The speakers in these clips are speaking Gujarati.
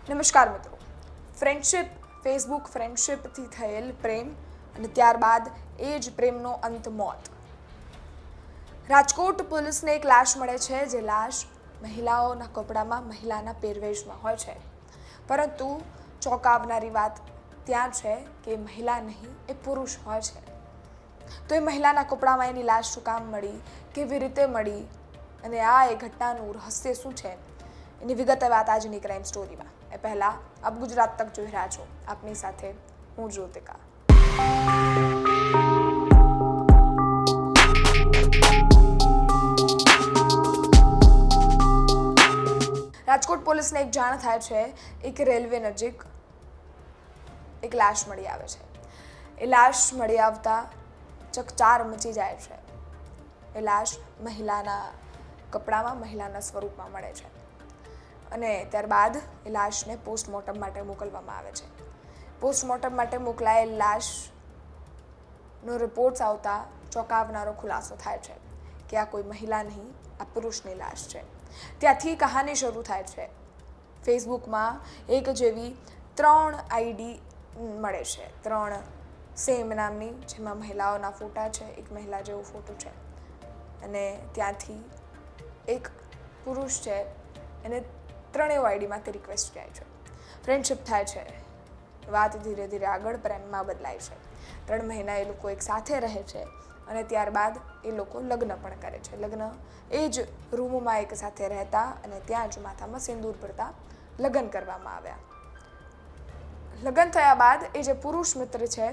નમસ્કાર મિત્રો. ફ્રેન્ડશિપ, ફેસબુક ફ્રેન્ડશિપથી થયેલ પ્રેમ અને ત્યારબાદ એ જ પ્રેમનો અંત મોત. રાજકોટ પોલીસને એક લાશ મળે છે, જે લાશ મહિલાઓના કપડામાં, મહિલાના પહેરવેશમાં હોય છે. પરંતુ ચોંકાવનારી વાત ત્યાં છે કે મહિલા નહીં, એ પુરુષ હોય છે. તો એ મહિલાના કપડામાં એની લાશ શું કામ મળી, કેવી રીતે મળી, અને એ ઘટનાનું રહસ્ય શું છે, એની વિગતે વાત આજની ક્રાઇમ સ્ટોરીમાં. એ પહેલાં આપ ગુજરાત તક જોઈ રહ્યા છો. આપની સાથે હું જ્યોતિકા. રાજકોટ પોલીસને એક જાણ થાય છે, એક રેલવે નજીક એક લાશ મળી આવે છે. એ લાશ મળી આવતા ચકચાર મચી જાય છે. એ લાશ મહિલાના કપડામાં, મહિલાના સ્વરૂપમાં મળે છે અને ત્યારબાદ એ લાશને પોસ્ટમોર્ટમ માટે મોકલવામાં આવે છે. પોસ્ટમોર્ટમ માટે મોકલાયેલ લાશનો રિપોર્ટ્સ આવતા ચોંકાવનારો ખુલાસો થાય છે કે આ કોઈ મહિલા નહીં, આ પુરુષની લાશ છે. ત્યાંથી કહાની શરૂ થાય છે. ફેસબુકમાં એક જેવી 3 આઈડી મળે છે, 3 સેમ નામની, જેમાં મહિલાઓના ફોટા છે, એક મહિલા જેવો ફોટો છે. અને ત્યાંથી એક પુરુષ છે, એને 3 આઈડીમાંથી રિક્વેસ્ટ જાય છે. ફ્રેન્ડશિપ થાય છે. વાત ધીરે ધીરે આગળ પ્રેમમાં બદલાય છે. 3 મહિના એ લોકો એક સાથે રહે છે અને ત્યારબાદ એ લોકો લગ્ન પણ કરે છે. લગ્ન એ જ રૂમમાં એક સાથે રહેતા અને ત્યાં જ માથામાં સિંદૂર ભરતા લગ્ન કરવામાં આવ્યા. લગ્ન થયા બાદ એ જે પુરુષ મિત્ર છે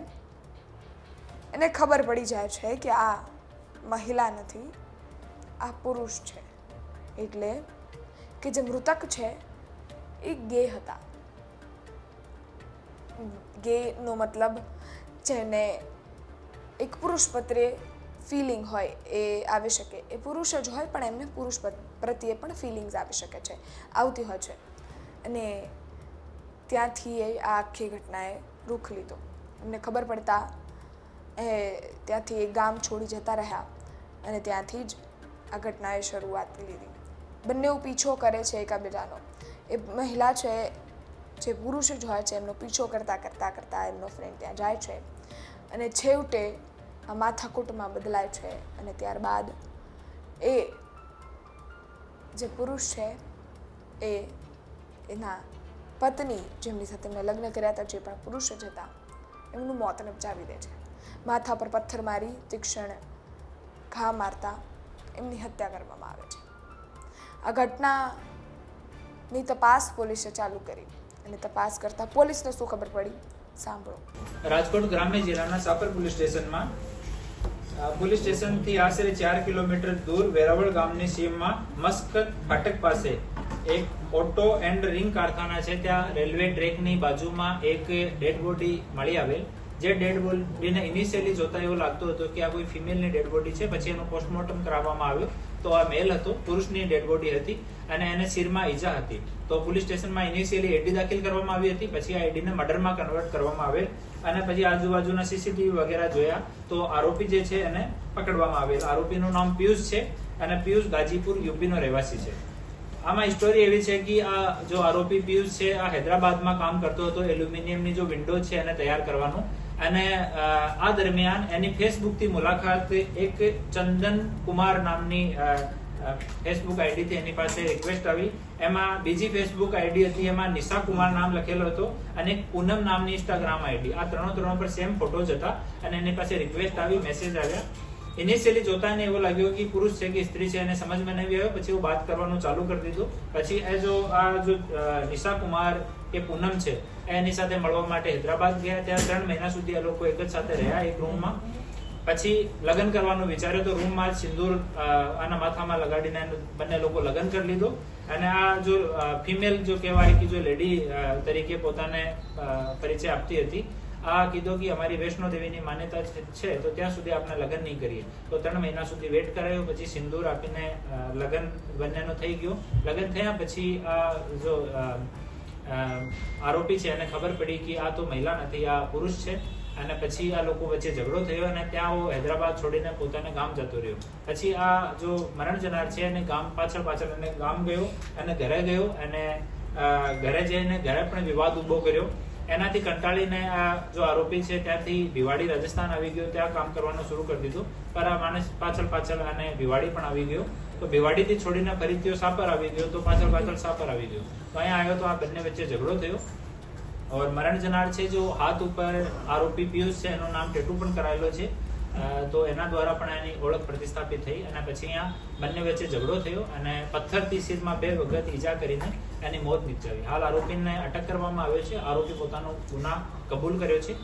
એને ખબર પડી જાય છે કે આ મહિલા નથી, આ પુરુષ છે. એટલે કે જે મૃતક છે એ ગે હતા. ગેનો મતલબ જેને એક પુરુષ પ્રત્યે ફિલિંગ હોય એ આવી શકે. એ પુરુષ જ હોય પણ એમને પુરુષ પ્રત્યે પણ ફિલિંગ્સ આવી શકે છે, આવતી હોય છે. અને ત્યાંથી એ આ આખી ઘટનાએ રૂખ લીધો. એમને ખબર પડતા એ ત્યાંથી એ ગામ છોડી જતા રહ્યા અને ત્યાંથી જ આ ઘટનાએ શરૂઆત લીધી. બંને પીછો કરે છે એકબીજાનો. એ મહિલા છે, જે પુરુષ જ હોય છે, એમનો પીછો કરતાં એમનો ફ્રેન્ડ ત્યાં જાય છે અને છેવટે આ માથાકૂટમાં બદલાય છે. અને ત્યારબાદ એ જે પુરુષ છે એ એના પત્ની, જેમની સાથે એમને લગ્ન કર્યા હતા, જે પણ પુરુષ જ હતા, એમનું મોત નિપજાવી દે છે. માથા પર પથ્થર મારી, તીક્ષ્ણ ઘા મારતા એમની હત્યા કરવામાં આવે છે. આ ઘટનાની તપાસ પોલીસે ચાલુ કરી અને તપાસ કરતા પોલીસને શું ખબર પડી, સાંભળો. રાજકોટ ગ્રામ્ય જિલ્લાના સાપર પોલીસ સ્ટેશનમાં પોલીસ સ્ટેશનથી આશરે 4 કિલોમીટર દૂર વેરાવળ ગામની સીમમાં મસ્કત ફાટક પાસે એક ઓટો એન્ડ રિંગ કારખાના છે. ત્યાં રેલવે ટ્રેકની બાજુમાં એક ડેડ બોડી મળી આવેલ. જે ડેડ બોડીને ઇનિશિયલી જોતા એવું લાગતું હતું કે આ કોઈ ફિમેલની ડેડ બોડી છે. પછી એનું પોસ્ટમોર્ટમ કરાવવામાં આવ્યું તો આ મેલ હતો, પુરુષની ડેડ બોડી હતી અને એને શિરમાં ઈજા હતી. તો પોલીસ સ્ટેશનમાં ઇનિશિયલી એડી દાખલ કરવામાં આવી હતી. પછી આ એડીને મર્ડરમાં કન્વર્ટ કરવામાં આવેલ અને પછી આજુબાજુના સીસીટીવી વગેરે જોયા તો આરોપી જે છે એને પકડવામાં આવેલ. આરોપીનું નામ પિયુષ છે અને પિયુષ ગાજીપુર યુપીનો રહેવાસી છે. આમાં સ્ટોરી એવી છે કે આ જો આરોપી પિયુષ છે, આ હૈદરાબાદમાં કામ કરતો હતો. એલ્યુમિનિયમની જો વિન્ડો છે એને તૈયાર કરવાનું. અને આ દરમિયાન એની ફેસબુકથી મુલાકાત એક ચંદન કુમાર નામની ફેસબુક આઈડીથી એની પાસે રિક્વેસ્ટ આવી. એમાં બીજી ફેસબુક આઈડી હતી, એમાં નિશા કુમાર નામ લખેલો હતો અને એક પૂનમ નામની ઇન્સ્ટાગ્રામ આઈડી. આ ત્રણો પર સેમ ફોટોઝ હતા અને એની પાસે રિક્વેસ્ટ આવી, મેસેજ આવ્યા. ઇનિશિયલી જોતા એને એવો લાગ્યો કે પુરુષ છે કે સ્ત્રી છે, એને સમજમાં નહીં આવ્યો. પછી હું વાત કરવાનું ચાલુ કરી દીધું. પછી એ જો નિશા કુમાર કે પૂનમ છે એની સાથે મળવા માટે હૈદરાબાદ ગયા. ત્યાં 3 મહિના સુધી આ લોકો એક જ સાથે રહ્યા એક રૂમમાં. પછી લગ્ન કરવાનું વિચાર્યો તો રૂમમાં જ સિંદૂર આના માથામાં લગાડીને બંને લોકો લગ્ન કરી લીધો. અને આ જો ફિમેલ જો કહેવાય કે જો લેડી તરીકે પોતાને પરિચય આપતી હતી, આ કીધું કે અમારી વૈષ્ણો દેવીની માન્યતા છે તો ત્યાં સુધી આપણે લગ્ન નહીં કરીએ. તો 3 મહિના સુધી વેટ કરાયો. પછી સિંદૂર આપીને લગ્ન બંનેનો થઈ ગયો. લગ્ન થયા પછી આ જો આરોપી છે એને ખબર પડી કે આ તો મહિલા નથી, આ પુરુષ છે. અને પછી આ લોકો વચ્ચે ઝઘડો થયો અને ત્યાં હૈદરાબાદ છોડીને પોતાને ગામ જતો રહ્યો. પછી આ જો મરણ જનાર છે એને ગામ પાછળ એને ગામ ગયો અને ઘરે ગયો અને ઘરે જઈને ઘરે પણ વિવાદ ઉભો કર્યો. એનાથી કંટાળીને આ જો આરોપી છે ત્યાંથી ભિવાડી રાજસ્થાન આવી ગયો, ત્યાં કામ કરવાનું શરૂ કરી દીધું. પર આ માણસ પાછળ આને ભિવાડી પણ આવી ગયો. તો ભિવાડીથી છોડીને ફરીથી સાપર આવી ગયો, તો પાછળ સાપર આવી ગયો. તો અહીંયા આવ્યો તો આ બંને વચ્ચે ઝઘડો થયો. और मरण जनार છે જો હાથ ઉપર આરોપી પિયુષ છે, એનું નામ ટેટુ પણ કરાયેલો છે. તો એના દ્વારા પણ એની ઓળખ પ્રતિસ્થાપિત થઈ અને પછી અહીંયા બંને વચ્ચે ઝઘડો થયો અને પથ્થરથી શરીરમાં 2 વખત ઈજા કરીને એની મોત નિપજાવી. હાલ આરોપીને અટક કરવામાં આવ્યો છે. આરોપી પોતાનો ગુના કબૂલ કર્યો છે.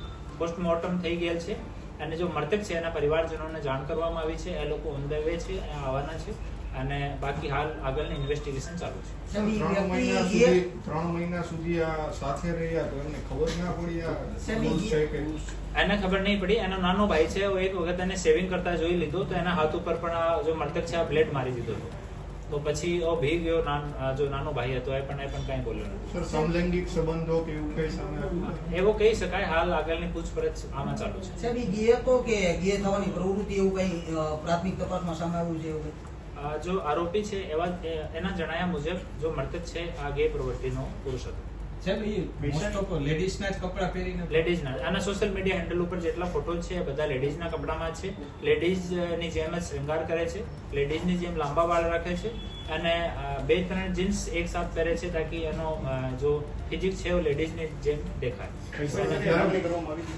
પોસ્ટમોર્ટમ થઈ ગયેલ છે અને જો મૃતક છે એના પરિવારજનોને જાણ કરવામાં આવી છે. એ લોકો ઓન ધ વે છે, અહીંયા આવવાના છે અને બાકી હાલ આગળની ઇન્વેસ્ટિગેશન ચાલુ છે. 3 મહિના સુધી આ સાથે રહ્યા તો એમને ખબર ના પડી આ છે કે એને ખબર નહીં પડી. એનો નાનો ભાઈ છે, એક વખત એને સેવિંગ કરતા જોઈ લીધો તો એના હાથ ઉપર પણ આ જો મૃતક છે આ બ્લેડ મારી દીધો હતો. તો પછી ભી ગયો. જો નાનો ભાઈ હતો એ પણ કઈ બોલ્યો નથી. સર સમલૈંગિક સંબંધો કે એવું કઈ સામે આવ્યું? એવું કહી શકાય. હાલ આગળની પૂછપરછ આમાં ચાલુ છે. સાહેબ ઈ કહો કે ગે થવાની પ્રવૃત્તિ એવું કઈ પ્રાથમિક તપાસમાં સામે આવ્યું છે? એવું જો આરોપી છે એના જણાયા મુજબ જો મૃતક છે આ ગે પ્રવૃત્તિનો પુરુષ હતો. લેડીઝના જ કપડા પહેરીને લેડીઝના આના સોશિયલ મીડિયા હેન્ડલ ઉપર જેટલા ફોટો છે એ બધા લેડીઝના કપડામાં છે. લેડીઝની જેમ જ શૃંગાર કરે છે, લેડીઝની જેમ લાંબા વાળ રાખે છે અને 2-3 જીન્સ એક સાથ પહેરે છે તાકી એનો જો ફિઝિક છે એ લેડીઝની જેમ દેખાય.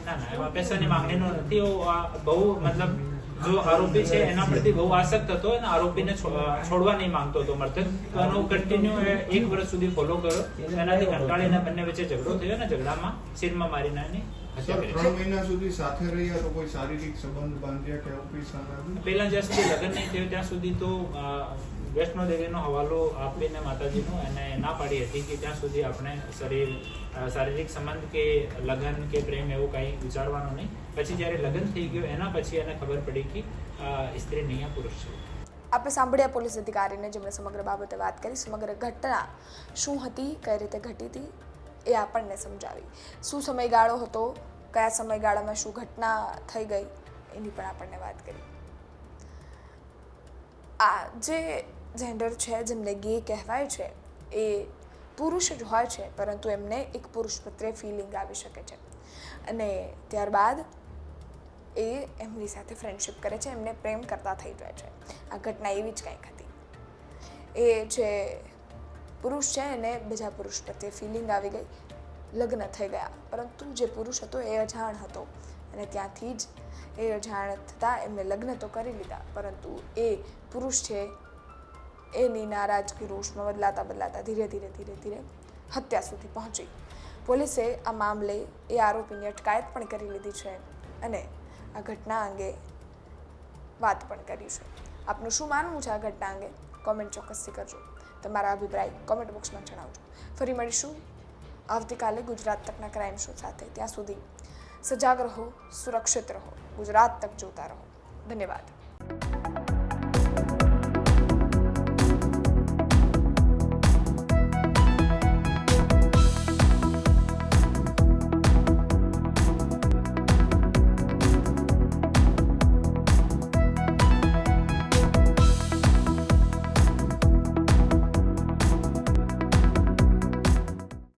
ના એમાં પૈસાની માંગણીનો નથી. બહુ મતલબ જો આરોપી છે એના પ્રતિ બહુ આસક્ત હતો અને આરોપીને છોડવા નહીં માંગતો હતો મૃતક. તો એનો કન્ટિન્યુ 1 વર્ષ સુધી ફોલો કર્યો. એનાથી કંટાળીને બંને વચ્ચે ઝઘડો થયો અને ઝઘડામાં શરીરમાં મારીને એની હત્યા કરી. 3 મહિના સુધી સાથે રહ્યા તો કોઈ શારીરિક સંબંધ બાંધ્યા કે એવું કઈ સામે આવ્યું? પહેલા જ્યાં સુધી લગ્ન નહીં થયું ત્યાં સુધી તો વૈષ્ણો દેવીનો હવાલો આપીને માતાજીનો એને ના પાડી હતી કે ત્યાં સુધી આપણે શારીરિક સંબંધ કે લગ્ન કે પ્રેમ એવું કંઈ વિચારવાનું નહીં. પછી જ્યારે લગ્ન થઈ ગયું એના પછી એને ખબર પડી કે સ્ત્રી નહીં આ પુરુષ છે. આપણે સાંભળ્યા પોલીસ અધિકારીને જેમણે સમગ્ર બાબતે વાત કરી. સમગ્ર ઘટના શું હતી, કઈ રીતે ઘટી હતી એ આપણને સમજાવી. શું સમયગાળો હતો, કયા સમયગાળામાં શું ઘટના થઈ ગઈ એની પણ આપણને વાત કરી. આ જે જેન્ડર છે જેમને ગે કહેવાય છે એ પુરુષ જ હોય છે, પરંતુ એમને એક પુરુષ પ્રત્યે ફિલિંગ આવી શકે છે અને ત્યારબાદ એ એમની સાથે ફ્રેન્ડશિપ કરે છે, એમને પ્રેમ કરતા થઈ જાય છે. આ ઘટના એવી જ કંઈક હતી. એ જે પુરુષ છે એને બીજા પુરુષ પ્રત્યે ફિલિંગ આવી ગઈ, લગ્ન થઈ ગયા, પરંતુ જે પુરુષ હતો એ અજાણ હતો અને ત્યાંથી જ એ અજાણ થતાં એમને લગ્ન તો કરી લીધા, પરંતુ એ પુરુષ છે એની નારાજગી રોષમાં બદલાતા ધીરે ધીરે હત્યા સુધી પહોંચી. પોલીસે આ મામલે એ આરોપીની અટકાયત પણ કરી લીધી છે અને આ ઘટના અંગે વાત પણ કરી છે. આપનું શું માનવું છે આ ઘટના અંગે? કોમેન્ટ ચોક્કસથી કરજો. તમારા અભિપ્રાય કોમેન્ટ બોક્સમાં જણાવજો. ફરી મળીશું આવતીકાલે ગુજરાત તકના ક્રાઇમ શો સાથે. ત્યાં સુધી સજાગ રહો, સુરક્ષિત રહો, ગુજરાત તક જોતા રહો. ધન્યવાદ.